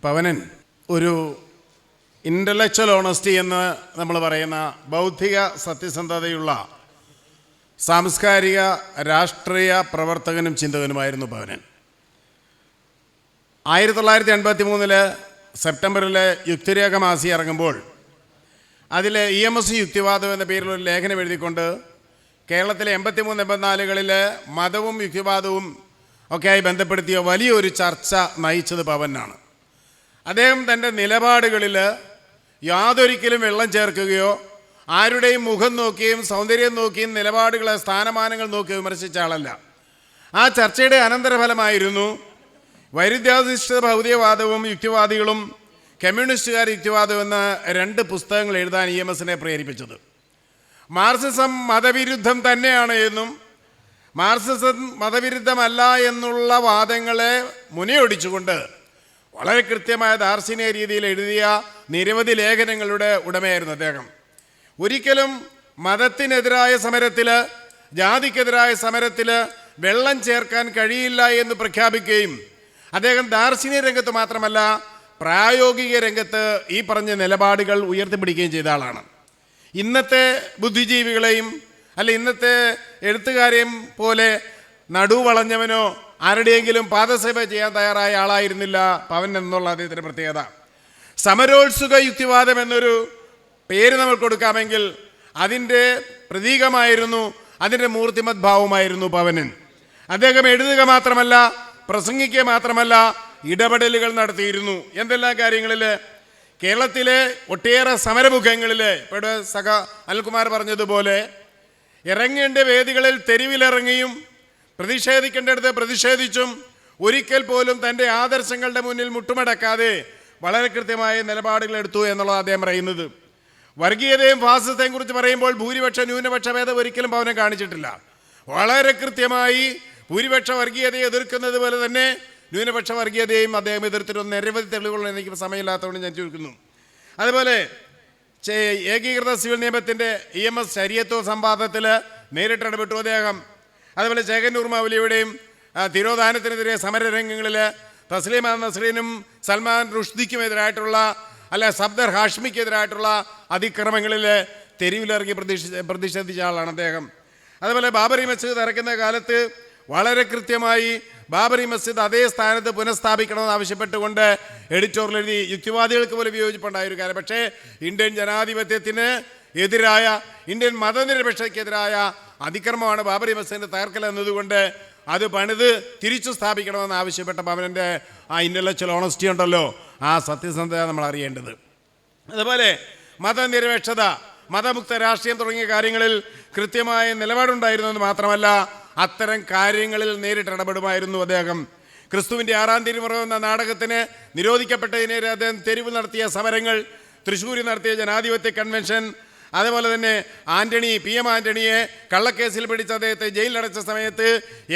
പവനൻ ഒരു intellectual honesty എന്ന് നമ്മൾ പറയുന്ന ബൗദ്ധിക സത്യസന്ധതയുള്ള സാംസ്കാരിക രാഷ്ട്രീയ പ്രവർത്തകനും ചിന്തകനുമായിരുന്നു പവനൻ. 1983 സെപ്റ്റംബറിൽ യുക്തിരേഖ മാസി ഇറങ്ങുമ്പോൾ അതിൽ EMS യുക്തിവാദം എന്ന പേരിലൊരു ലേഖനം എഴുതിക്കൊണ്ട് കേരളത്തിലെ 83-84കളിൽ മതവും യുക്തിവാദവും ഒക്കെയായി ബന്ധപ്പെടുത്തിയ വലിയൊരു ചർച്ച നയിച്ചത് പവനാണ്. അദ്ദേഹം തൻ്റെ നിലപാടുകളിൽ യാതൊരിക്കലും വെള്ളം ചേർക്കുകയോ ആരുടെയും മുഖം നോക്കിയും സൗന്ദര്യം നോക്കിയും നിലപാടുകളെ സ്ഥാനമാനങ്ങൾ നോക്കി വിമർശിച്ച ആളല്ല. ആ ചർച്ചയുടെ അനന്തരഫലമായിരുന്നു വൈരുദ്ധ്യാധിഷ്ഠിത ഭൗതികവാദവും യുക്തിവാദികളും കമ്മ്യൂണിസ്റ്റുകാർ യുക്തിവാദം എന്ന 2 പുസ്തകങ്ങൾ എഴുതാൻ EMSനെ പ്രേരിപ്പിച്ചത്. മാർക്സിസം മതവിരുദ്ധം തന്നെയാണ് എന്നും മാർക്സിസം മതവിരുദ്ധമല്ല എന്നുള്ള വാദങ്ങളെ മുനയൊടിച്ചുകൊണ്ട് വളരെ കൃത്യമായ ദാർശനിക രീതിയിൽ എഴുതിയ നിരവധി ലേഖനങ്ങളുടെ ഉടമയായിരുന്നു അദ്ദേഹം. ഒരിക്കലും മതത്തിനെതിരായ സമരത്തിൽ, ജാതിക്കെതിരായ സമരത്തിൽ വെള്ളം ചേർക്കാൻ കഴിയില്ല എന്ന് പ്രഖ്യാപിക്കുകയും അദ്ദേഹം ദാർശനിക രംഗത്ത് മാത്രമല്ല പ്രായോഗിക രംഗത്ത് ഈ പറഞ്ഞ നിലപാടുകൾ ഉയർത്തിപ്പിടിക്കുകയും ചെയ്ത ആളാണ്. ഇന്നത്തെ ബുദ്ധിജീവികളെയും ഇന്നത്തെ എഴുത്തുകാരെയും പോലെ നടുവളഞ്ഞവനോ ആരുടെയെങ്കിലും പാദസേവ ചെയ്യാൻ തയ്യാറായ ആളായിരുന്നില്ല പവൻ എന്നുള്ള അദ്ദേഹത്തിൻ്റെ പ്രത്യേകത. സമരോത്സുക യുക്തിവാദം എന്നൊരു പേര് നമ്മൾ കൊടുക്കാമെങ്കിൽ അതിൻ്റെ പ്രതീകമായിരുന്നു, അതിൻ്റെ മൂർത്തിമത് ഭാവമായിരുന്നു പവനൻ. അദ്ദേഹം എഴുതുക മാത്രമല്ല, പ്രസംഗിക്കുക മാത്രമല്ല, ഇടപെടലുകൾ നടത്തിയിരുന്നു. എന്തെല്ലാം കാര്യങ്ങളിൽ? കേരളത്തിലെ ഒട്ടേറെ സമരമുഖങ്ങളിൽ ഇവിടെ സഖ അനിൽകുമാർ പറഞ്ഞതുപോലെ ഇറങ്ങേണ്ട വേദികളിൽ തെരുവിലിറങ്ങിയും പ്രതിഷേധിക്കേണ്ടടുത്ത് പ്രതിഷേധിച്ചും ഒരിക്കൽ പോലും തൻ്റെ ആദർശങ്ങളുടെ മുന്നിൽ മുട്ടുമടക്കാതെ വളരെ കൃത്യമായ നിലപാടുകൾ എടുത്തു എന്നുള്ളത് അദ്ദേഹം പറയുന്നത്. വർഗീയതയും ഫാസിസത്തെയും കുറിച്ച് പറയുമ്പോൾ ഭൂരിപക്ഷ ന്യൂനപക്ഷ ഭേദം ഒരിക്കലും പവനെ കാണിച്ചിട്ടില്ല. വളരെ കൃത്യമായി ഭൂരിപക്ഷ വർഗീയതയെ എതിർക്കുന്നത് പോലെ തന്നെ ന്യൂനപക്ഷ വർഗീയതയും അദ്ദേഹം എതിർത്തിരുന്ന നിരവധി തെളിവുകൾ എനിക്ക് സമയമില്ലാത്തതുകൊണ്ട് ഞാൻ ചുരുക്കുന്നു. അതുപോലെ ഏകീകൃത സിവിൽ നിയമത്തിൻ്റെ EMS ശരീഅത്ത് സംവാദത്തിൽ നേരിട്ട് ഇടപെട്ടു അദ്ദേഹം. അതുപോലെ ചേകന്നൂർ മൗലവിയുടെയും തിരോധാനത്തിനെതിരെ സമരരംഗങ്ങളിൽ തസ്ലീമ നസ്രീനും സൽമാൻ റുഷ്ദിക്കുമെതിരായിട്ടുള്ള സബ്ദർ ഹാഷ്മിക്കെതിരായിട്ടുള്ള അതിക്രമങ്ങളിൽ തെരുവിലിറങ്ങി പ്രതിഷേധിച്ച ആളാണ് അദ്ദേഹം. അതുപോലെ ബാബറി മസ്ജിദ് ഇറക്കുന്ന കാലത്ത് വളരെ കൃത്യമായി ബാബറി മസ്ജിദ് അതേ സ്ഥാനത്ത് പുനഃസ്ഥാപിക്കണമെന്ന് ആവശ്യപ്പെട്ടുകൊണ്ട് എഡിറ്റോറിയൽ എഴുതി. യുക്തിവാദികൾക്ക് പോലും വിയോജിപ്പുണ്ടായ ഒരു കാര്യം. പക്ഷേ ഇന്ത്യൻ ജനാധിപത്യത്തിന് എതിരായ, ഇന്ത്യൻ മതനിരപേക്ഷതയ്ക്കെതിരായ അതിക്രമമാണ് ബാബറി മസ്ജിദിൻ്റെ തകർക്കൽ എന്നതുകൊണ്ട് അത് പണിത് തിരിച്ചു സ്ഥാപിക്കണമെന്ന് ആവശ്യപ്പെട്ട പവനൻ്റെ ആ ഇൻ്റലക്ച്വൽ ഓണസ്റ്റി ഉണ്ടല്ലോ, ആ സത്യസന്ധത നമ്മൾ അറിയേണ്ടത്. അതുപോലെ മതനിരപേക്ഷത, മതമുക്ത രാഷ്ട്രീയം തുടങ്ങിയ കാര്യങ്ങളിൽ കൃത്യമായ നിലപാടുണ്ടായിരുന്നെന്ന് മാത്രമല്ല അത്തരം കാര്യങ്ങളിൽ നേരിട്ട് ഇടപെടുമായിരുന്നു അദ്ദേഹം. ക്രിസ്തുവിൻ്റെ 6-ാം തിരുമുറ എന്ന നാടകത്തിന് നിരോധിക്കപ്പെട്ടതിനെതിരെ അദ്ദേഹം തെരുവ് നടത്തിയ സമരങ്ങൾ, തൃശ്ശൂരിൽ നടത്തിയ ജനാധിപത്യ കൺവെൻഷൻ, അതുപോലെ തന്നെ PM ആൻ്റണിയെ കള്ളക്കേസിൽ പിടിച്ച് അദ്ദേഹത്തെ ജയിലിലടച്ച സമയത്ത്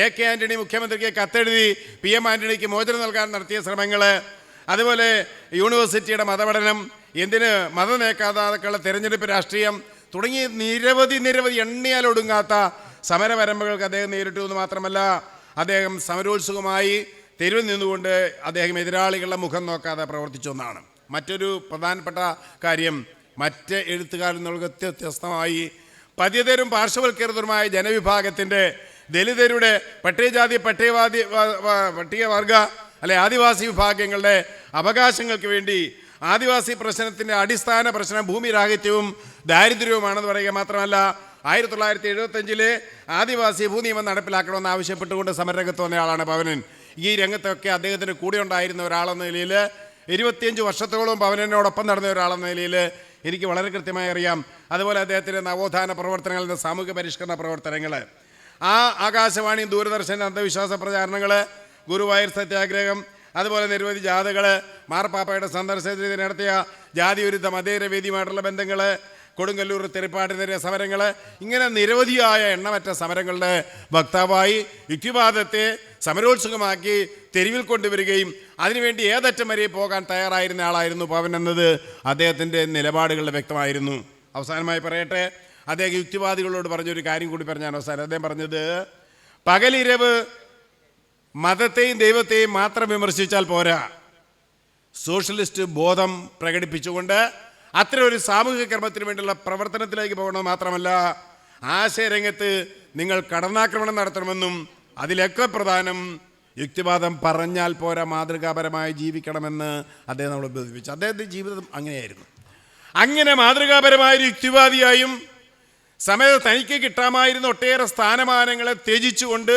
AK ആൻ്റണി മുഖ്യമന്ത്രിക്ക് കത്തെഴുതി PM ആൻ്റണിക്ക് മോചനം നൽകാൻ നടത്തിയ ശ്രമങ്ങൾ, അതുപോലെ യൂണിവേഴ്സിറ്റിയുടെ മതപഠനം, എന്തിന് മതനേതാക്കളുടെ തെരഞ്ഞെടുപ്പ് രാഷ്ട്രീയം തുടങ്ങിയ നിരവധി എണ്ണിയാലൊടുങ്ങാത്ത സമരപരമ്പകൾക്ക് അദ്ദേഹം നേരിട്ടു എന്ന് മാത്രമല്ല അദ്ദേഹം സമരോത്സുകമായി തെരുവിൽ നിന്നുകൊണ്ട് അദ്ദേഹം എതിരാളികളുടെ മുഖം നോക്കാതെ പ്രവർത്തിച്ചു എന്നാണ്. മറ്റൊരു പ്രധാനപ്പെട്ട കാര്യം, മറ്റ് എഴുത്തുകാരിൽ നിന്നുള്ള വ്യത്യസ്തമായി പതിതരും പാർശ്വവൽക്കൃതരുമായ ജനവിഭാഗത്തിൻ്റെ, ദലിതരുടെ, പട്ടികജാതി പട്ടികവർഗ ആദിവാസി വിഭാഗങ്ങളുടെ അവകാശങ്ങൾക്ക് വേണ്ടി ആദിവാസി പ്രശ്നത്തിൻ്റെ അടിസ്ഥാന പ്രശ്നം ഭൂമിരാഹിത്യവും ദാരിദ്ര്യവുമാണെന്ന് പറയുക മാത്രമല്ല 1975 ആദിവാസി ഭൂനിയമം നടപ്പിലാക്കണമെന്ന് ആവശ്യപ്പെട്ടുകൊണ്ട് സമരരംഗത്ത് വന്നയാളാണ് പവനൻ. ഈ രംഗത്തൊക്കെ അദ്ദേഹത്തിന് കൂടെ ഉണ്ടായിരുന്ന ഒരാളെന്ന നിലയിൽ, 25 വർഷത്തോളം പവനനോടൊപ്പം നടന്ന ഒരാളെന്ന നിലയിൽ എനിക്ക് വളരെ കൃത്യമായി അറിയാം. അതുപോലെ അദ്ദേഹത്തിൻ്റെ നവോത്ഥാന പ്രവർത്തനങ്ങൾ, സാമൂഹിക പരിഷ്കരണ പ്രവർത്തനങ്ങൾ, ആ ആകാശവാണി ദൂരദർശൻ അന്ധവിശ്വാസ പ്രചാരണങ്ങൾ, ഗുരുവായൂർ സത്യാഗ്രഹം, അതുപോലെ നിരവധി ജാഥകൾ, മാർപ്പാപ്പയുടെ സന്ദർശനത്തിന് നടത്തിയ ജാതിവിരുദ്ധ മതേതരവേദിയുമായിട്ടുള്ള ബന്ധങ്ങൾ, കൊടുങ്ങല്ലൂർ തെറിപ്പാട്ടിനെതിരെ സമരങ്ങൾ, ഇങ്ങനെ നിരവധിയായ എണ്ണമറ്റ സമരങ്ങളുടെ വക്താവായി യുക്തിവാദത്തെ സമരോത്സുകമാക്കി തെരുവിൽ കൊണ്ടുവരികയും അതിനുവേണ്ടി ഏതറ്റം വരെ പോകാൻ തയ്യാറായിരുന്ന ആളായിരുന്നു പവൻ എന്നത് അദ്ദേഹത്തിൻ്റെ നിലപാടുകളുടെ വ്യക്തമായിരുന്നു. അവസാനമായി പറയട്ടെ, അദ്ദേഹം യുക്തിവാദികളോട് പറഞ്ഞൊരു കാര്യം കൂടി പറഞ്ഞാൽ അവസാനം അദ്ദേഹം പറഞ്ഞത്, പകലിരവ് മതത്തെയും ദൈവത്തെയും മാത്രം വിമർശിച്ചാൽ പോരാ, സോഷ്യലിസ്റ്റ് ബോധം പ്രകടിപ്പിച്ചുകൊണ്ട് അത്തരം ഒരു സാമൂഹിക കർമ്മത്തിന് വേണ്ടിയുള്ള പ്രവർത്തനത്തിലേക്ക് പോകണമെന്ന് മാത്രമല്ല, ആശയരംഗത്ത് നിങ്ങൾ കടന്നാക്രമണം നടത്തണമെന്നും അതിലൊക്കെ പ്രധാനം യുക്തിവാദം പറഞ്ഞാൽ പോരാ, മാതൃകാപരമായി ജീവിക്കണമെന്ന് അദ്ദേഹം നമ്മളെ ബോധിപ്പിച്ചു. അദ്ദേഹത്തിൻ്റെ ജീവിതം അങ്ങനെയായിരുന്നു. അങ്ങനെ മാതൃകാപരമായൊരു യുക്തിവാദിയായും സമയത്ത് തനിക്ക് കിട്ടാമായിരുന്ന ഒട്ടേറെ സ്ഥാനമാനങ്ങളെ ത്യജിച്ചുകൊണ്ട്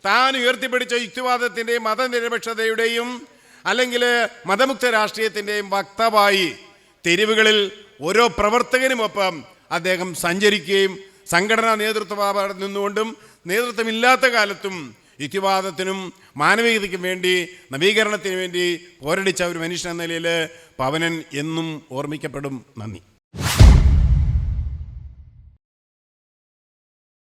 താൻ ഉയർത്തിപ്പിടിച്ച യുക്തിവാദത്തിൻ്റെയും മതനിരപേക്ഷതയുടെയും അല്ലെങ്കിൽ മതമുക്ത രാഷ്ട്രീയത്തിൻ്റെയും വക്താവായി തെരുവുകളിൽ ഓരോ പ്രവർത്തകനുമൊപ്പം അദ്ദേഹം സഞ്ചരിക്കുകയും സംഘടനാ നേതൃത്വ നിന്നുകൊണ്ടും നേതൃത്വമില്ലാത്ത കാലത്തും യുക്തിവാദത്തിനും മാനവികതയ്ക്കും വേണ്ടി നവീകരണത്തിന് വേണ്ടി പോരടിച്ച ഒരു മനുഷ്യൻ എന്ന നിലയിൽ പവനൻ എന്നും ഓർമ്മിക്കപ്പെടും. നന്ദി.